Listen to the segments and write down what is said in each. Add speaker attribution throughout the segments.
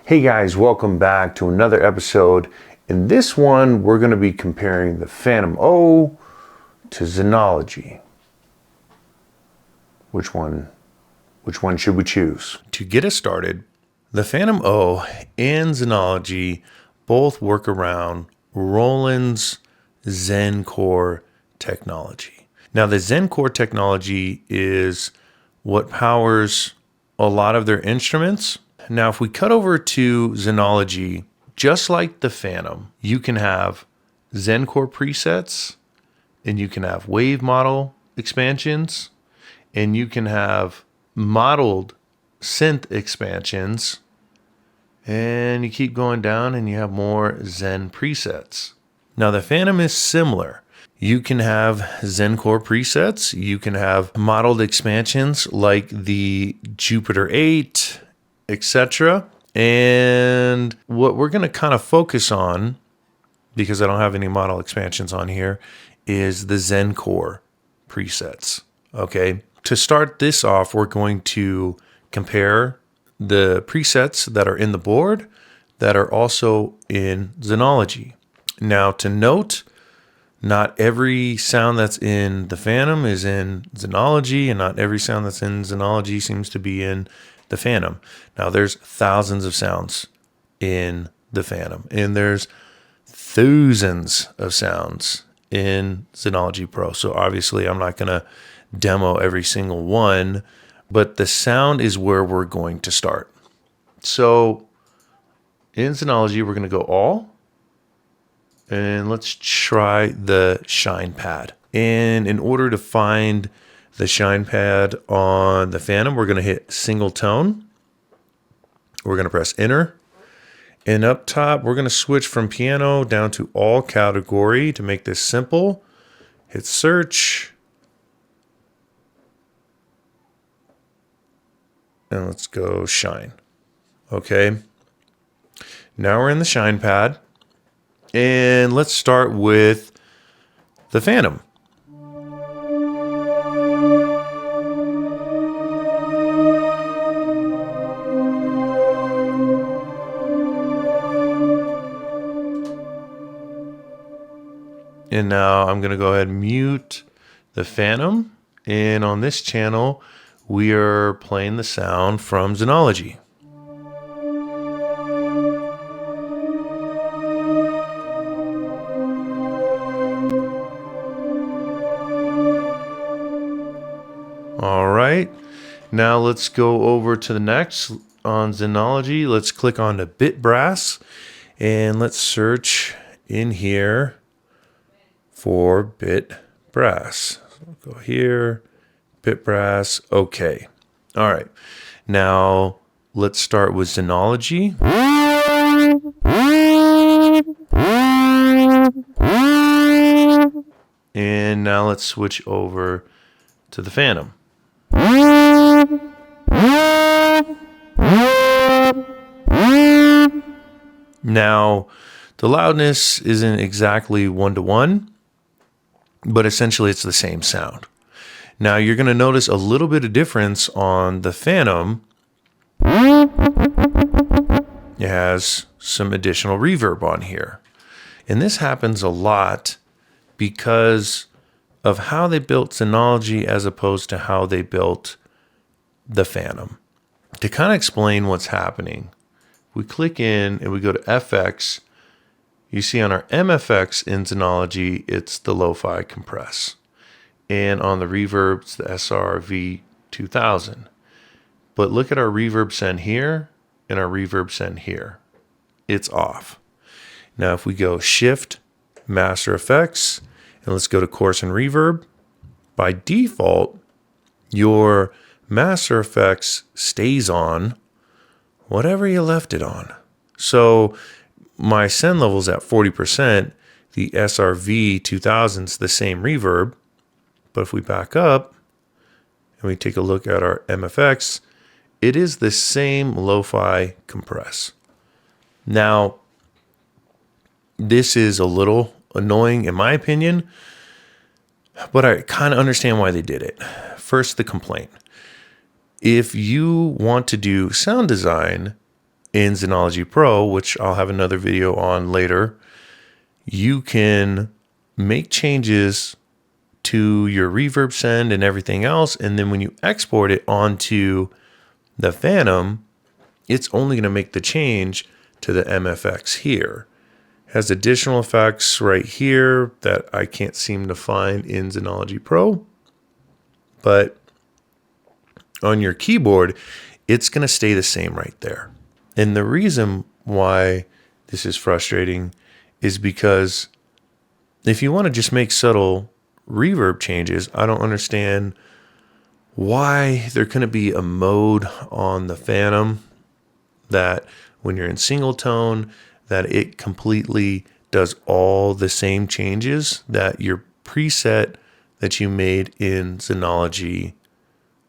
Speaker 1: Hey guys, welcome back to another episode. In this one, we're going to be comparing the Fantom O to Zenology. Which one should we choose? To get us started, the Fantom O and Zenology both work around Roland's ZEN-Core technology. Now, the ZEN-Core technology is what powers a lot of their instruments. Now, if we cut over to Zenology, just like the Fantom, you can have ZEN-Core presets, and you can have wave model expansions, and you can have modeled synth expansions, and you keep going down and you have more Zen presets. Now, the Fantom is similar. You can have ZEN-Core presets, you can have modeled expansions like the Jupiter 8, etc. And what we're going to kind of focus on, because I don't have any model expansions on here, is the ZEN-Core presets. Okay, to start this off, we're going to compare the presets that are in the board that are also in Zenology. Now, to note, not every sound that's in the Fantom is in Zenology, and not every sound that's in Zenology seems to be in the Fantom. Now, there's thousands of sounds in the Fantom, and there's thousands of sounds in Zenology Pro. So obviously, I'm not going to demo every single one, but the sound is where we're going to start. So in Zenology, we're going to go all. And let's try the shine pad. And in order to find the shine pad on the Fantom, we're going to hit single tone. We're going to press enter. And up top, we're going to switch from piano down to all category to make this simple. Hit search. And let's go shine. Okay. Now we're in the shine pad. And let's start with the Fantom. And now I'm going to go ahead and mute the Fantom. And on this channel, we are playing the sound from Zenology. All right, now let's go over to the next on Zenology. Let's click on the bit brass and let's search in here for bit brass. So go here, bit brass, okay. All right, now let's start with Zenology. And now let's switch over to the Fantom. Now, the loudness isn't exactly 1-to-1, but essentially it's the same sound. Now, you're going to notice a little bit of difference on the Fantom. It has some additional reverb on here. And this happens a lot because of how they built Zenology as opposed to how they built the Fantom. To kind of explain what's happening, we click in and we go to FX. You see on our MFX in Zenology, it's the lo-fi compress. And on the reverb, it's the SR-V2000. But look at our reverb send here and our reverb send here. It's off. Now, if we go Shift, Master Effects, and let's go to Chorus and Reverb. By default, your Master Effects stays on whatever you left it on. So my send level's at 40%. The SR-V2000 is the same reverb. But if we back up and we take a look at our MFX, it is the same lo-fi compress. Now, this is a little annoying in my opinion, but I kind of understand why they did it. First, the complaint. If you want to do sound design in Zenology Pro, which I'll have another video on later, you can make changes to your reverb send and everything else. And then when you export it onto the Fantom, it's only going to make the change to the MFX here. It has additional effects right here that I can't seem to find in Zenology Pro. But on your keyboard, it's going to stay the same right there. And the reason why this is frustrating is because if you want to just make subtle reverb changes, I don't understand why there couldn't be a mode on the Fantom that when you're in single tone, that it completely does all the same changes that your preset that you made in Zenology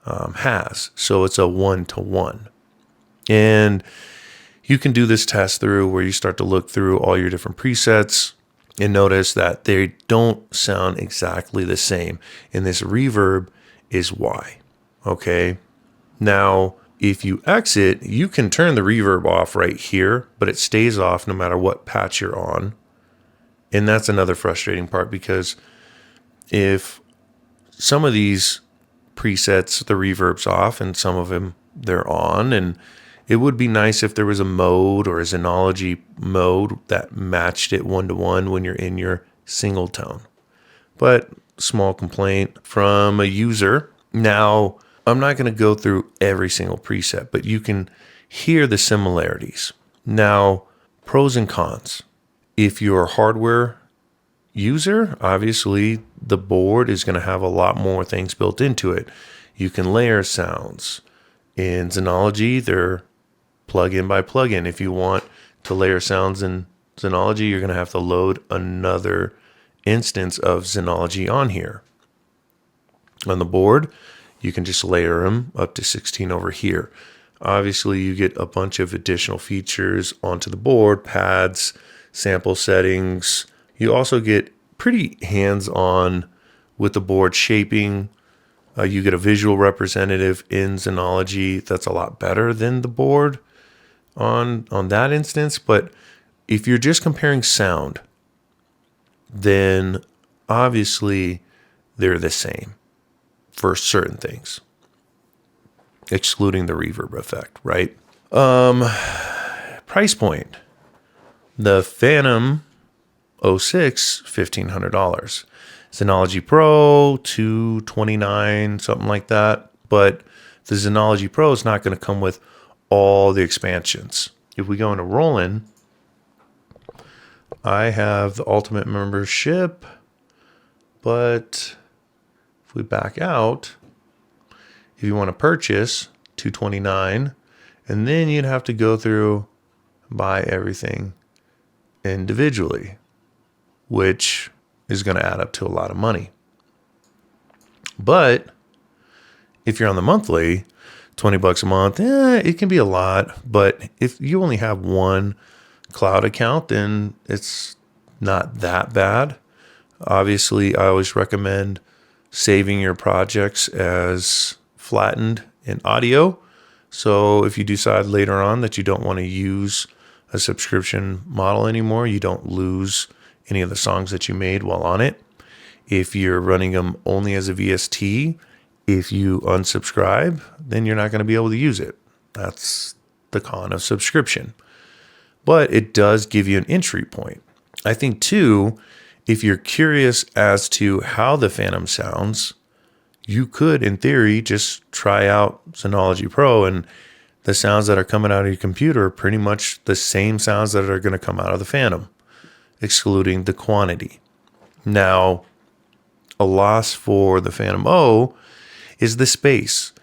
Speaker 1: has. So it's a 1-to-1. And you can do this test through where you start to look through all your different presets and notice that they don't sound exactly the same. And this reverb is why. Okay. Now, if you exit, you can turn the reverb off right here, but it stays off no matter what patch you're on. And that's another frustrating part, because if some of these presets, the reverb's off, and some of them they're on, and it would be nice if there was a mode or a Zenology mode that matched it 1-to-1 when you're in your single tone. But small complaint from a user. Now, I'm not going to go through every single preset, but you can hear the similarities. Now, pros and cons. If you're a hardware user, obviously the board is going to have a lot more things built into it. You can layer sounds. In Zenology, they're plug-in by plug-in. If you want to layer sounds in Zenology, you're going to have to load another instance of Zenology on here. On the board, you can just layer them up to 16 over here. Obviously, you get a bunch of additional features onto the board, pads, sample settings. You also get pretty hands-on with the board shaping. You get a visual representative in Zenology that's a lot better than the board on that instance. But if you're just comparing sound, then obviously they're the same for certain things, excluding the reverb effect, right? Price point. The Fantom 06, $1,500. Zenology Pro, $229, something like that. But the Zenology Pro is not going to come with all the expansions. If we go into Roland, I have the Ultimate membership, but if we back out, if you want to purchase, $229, and then you'd have to go through and buy everything individually, which is going to add up to a lot of money. But if you're on the monthly, $20 a month, it can be a lot. But if you only have one cloud account, then it's not that bad. Obviously, I always recommend saving your projects as flattened in audio. So if you decide later on that you don't want to use a subscription model anymore, you don't lose any of the songs that you made while on it. If you're running them only as a VST, if you unsubscribe, then you're not going to be able to use it. That's the con of subscription. But it does give you an entry point. I think too, if you're curious as to how the Fantom sounds, you could, in theory, just try out Zenology Pro, and the sounds that are coming out of your computer are pretty much the same sounds that are going to come out of the Fantom, excluding the quantity. Now, a loss for the Fantom O is the space.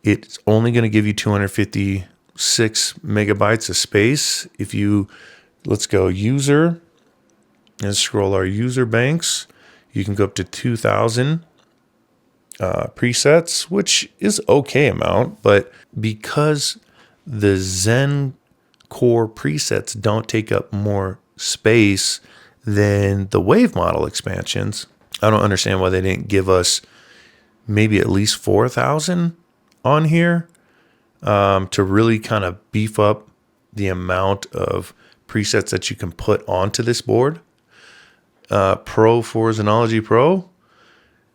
Speaker 1: It's only going to give you 256 megabytes of space. If you, let's go user and scroll our user banks, you can go up to 2,000 presets, which is okay amount, but because the ZEN-Core presets don't take up more space than the wave model expansions, I don't understand why they didn't give us maybe at least 4,000 on here to really kind of beef up the amount of presets that you can put onto this board. Pro for Zenology Pro,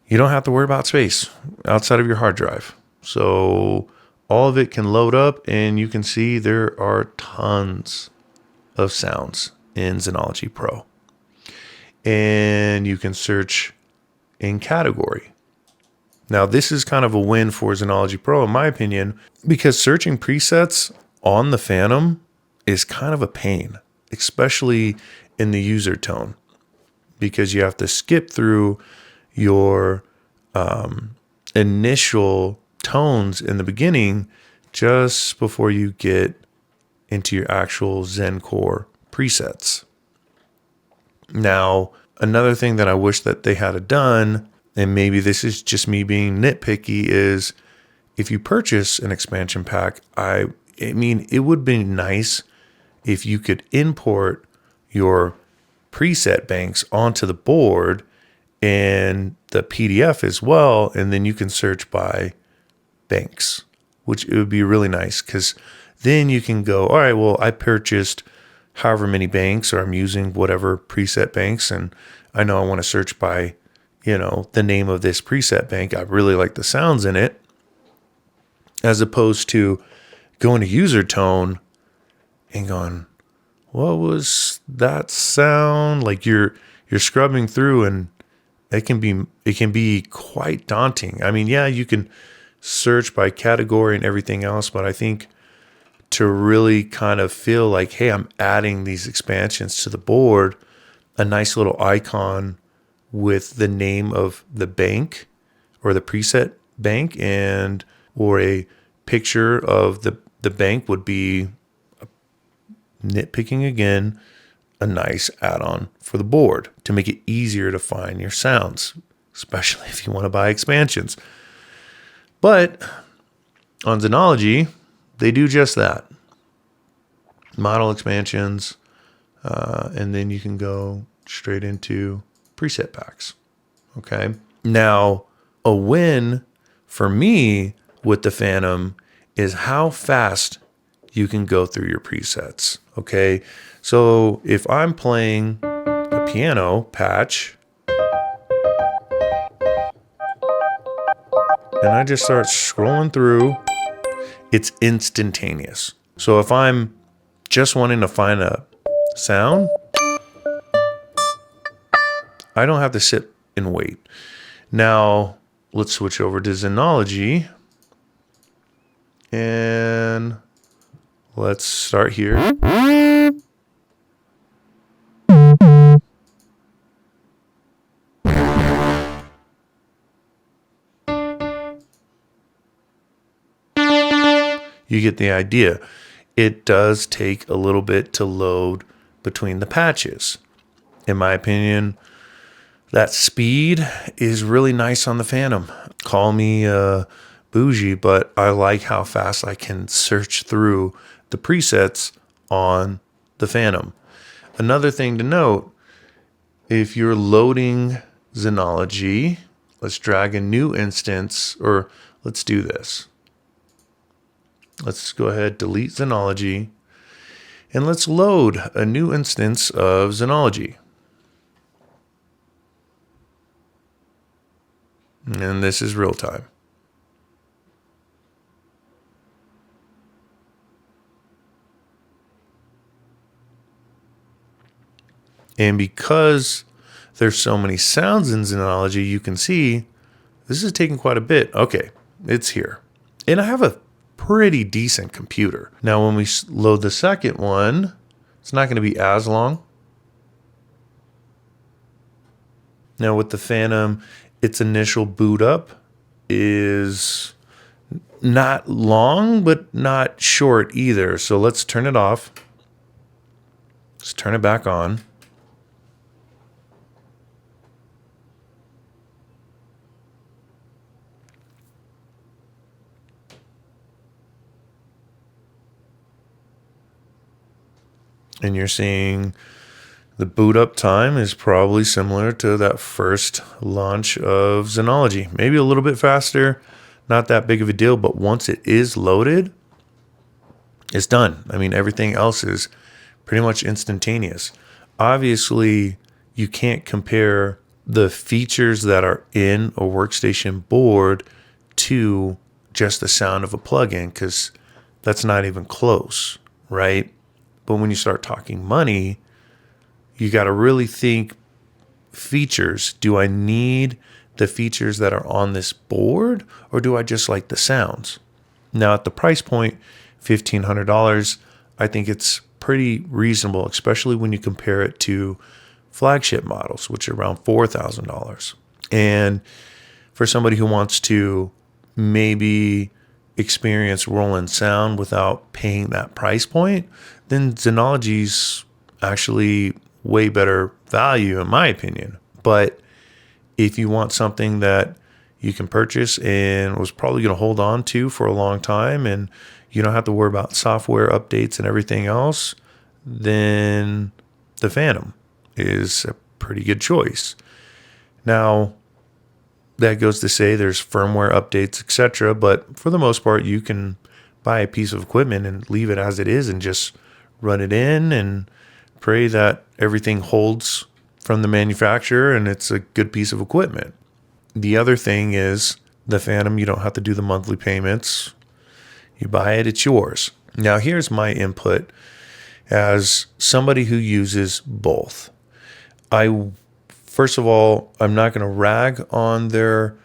Speaker 1: you don't have to worry about space outside of your hard drive. So all of it can load up, and you can see there are tons of sounds in Zenology Pro. And you can search in category. Now, this is kind of a win for Zenology Pro, in my opinion, because searching presets on the Fantom is kind of a pain, especially in the user tone, because you have to skip through your initial tones in the beginning just before you get into your actual ZEN-Core presets. Now, another thing that I wish that they had done, and maybe this is just me being nitpicky, is if you purchase an expansion pack, I mean, it would be nice if you could import your preset banks onto the board and the PDF as well, and then you can search by banks, which it would be really nice, because then you can go, all right, well, I purchased however many banks, or I'm using whatever preset banks, and I know I want to search by, the name of this preset bank. I really like the sounds in it, as opposed to going to user tone and going, what was that sound? Like you're scrubbing through, and it can be quite daunting. I mean, yeah, you can search by category and everything else, but I think to really kind of feel like, hey, I'm adding these expansions to the board, a nice little icon with the name of the bank or the preset bank, or a picture of the bank would be, nitpicking again, a nice add-on for the board to make it easier to find your sounds, especially if you want to buy expansions. But on Zenology, they do just that. Model expansions, and then you can go straight into preset packs. Okay. Now, a win for me with the Fantom is how fast you can go through your presets. Okay. So if I'm playing a piano patch and I just start scrolling through, it's instantaneous. So if I'm just wanting to find a sound, I don't have to sit and wait. Now, let's switch over to Zenology, and let's start here. You get the idea. It does take a little bit to load between the patches. In my opinion, that speed is really nice on the Fantom. Call me bougie, but I like how fast I can search through the presets on the Fantom. Another thing to note, if you're loading Zenology, let's drag a new instance, or let's do this. Let's go ahead, delete Zenology, and let's load a new instance of Zenology. And this is real time. And because there's so many sounds in Zenology, you can see this is taking quite a bit. Okay, it's here. And I have a pretty decent computer. Now, when we load the second one, it's not going to be as long. Now, with the Fantom, its initial boot up is not long, but not short either. So let's turn it off. Let's turn it back on. And you're seeing the boot up time is probably similar to that first launch of Zenology. Maybe a little bit faster, not that big of a deal, but once it is loaded, it's done. I mean, everything else is pretty much instantaneous. Obviously, you can't compare the features that are in a workstation board to just the sound of a plugin, because that's not even close, right? But when you start talking money, you got to really think features. Do I need the features that are on this board, or do I just like the sounds? Now, at the price point, $1,500, I think it's pretty reasonable, especially when you compare it to flagship models, which are around $4,000. And for somebody who wants to maybe experience Roland sound without paying that price point, then Zenology's actually way better value, in my opinion. But if you want something that you can purchase and was probably going to hold on to for a long time, and you don't have to worry about software updates and everything else, then the Fantom is a pretty good choice. Now, that goes to say there's firmware updates, etc. But for the most part, you can buy a piece of equipment and leave it as it is and just run it in and pray that everything holds from the manufacturer and it's a good piece of equipment. The other thing is the Fantom, you don't have to do the monthly payments. You buy it, it's yours. Now, here's my input as somebody who uses both. First of all, I'm not going to rag on their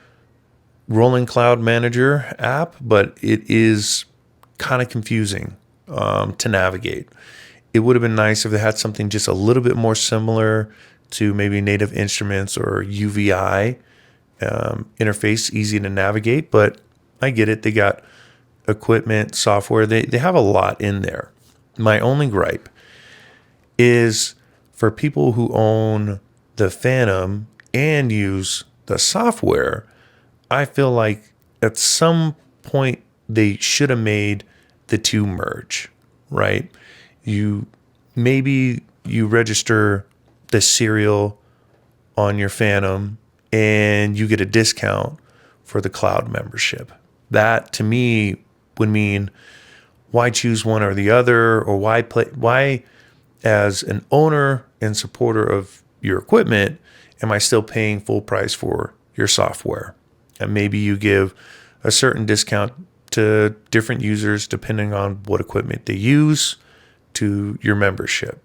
Speaker 1: Roland Cloud Manager app, but it is kind of confusing to navigate. It would have been nice if they had something just a little bit more similar to maybe Native Instruments or UVI interface, easy to navigate, but I get it. They got equipment, software. They have a lot in there. My only gripe is for people who own the Fantom and use the software, I feel like at some point they should have made the two merge, right? Maybe you register the serial on your Fantom and you get a discount for the cloud membership. That to me would mean, why choose one or the other, or why as an owner and supporter of your equipment am I still paying full price for your software? And maybe you give a certain discount to different users depending on what equipment they use to your membership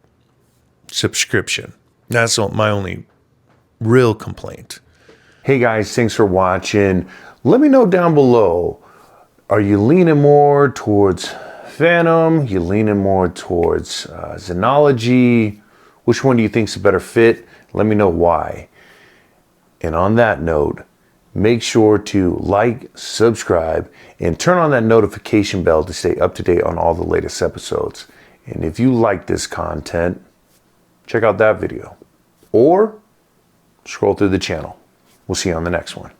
Speaker 1: subscription. That's my only real complaint. Hey guys, thanks for watching. Let me know down below, are you leaning more towards Fantom? You leaning more towards Zenology? Which one do you think is a better fit? Let me know why. And on that note, make sure to like, subscribe, and turn on that notification bell to stay up to date on all the latest episodes. And if you like this content, check out that video or scroll through the channel. We'll see you on the next one.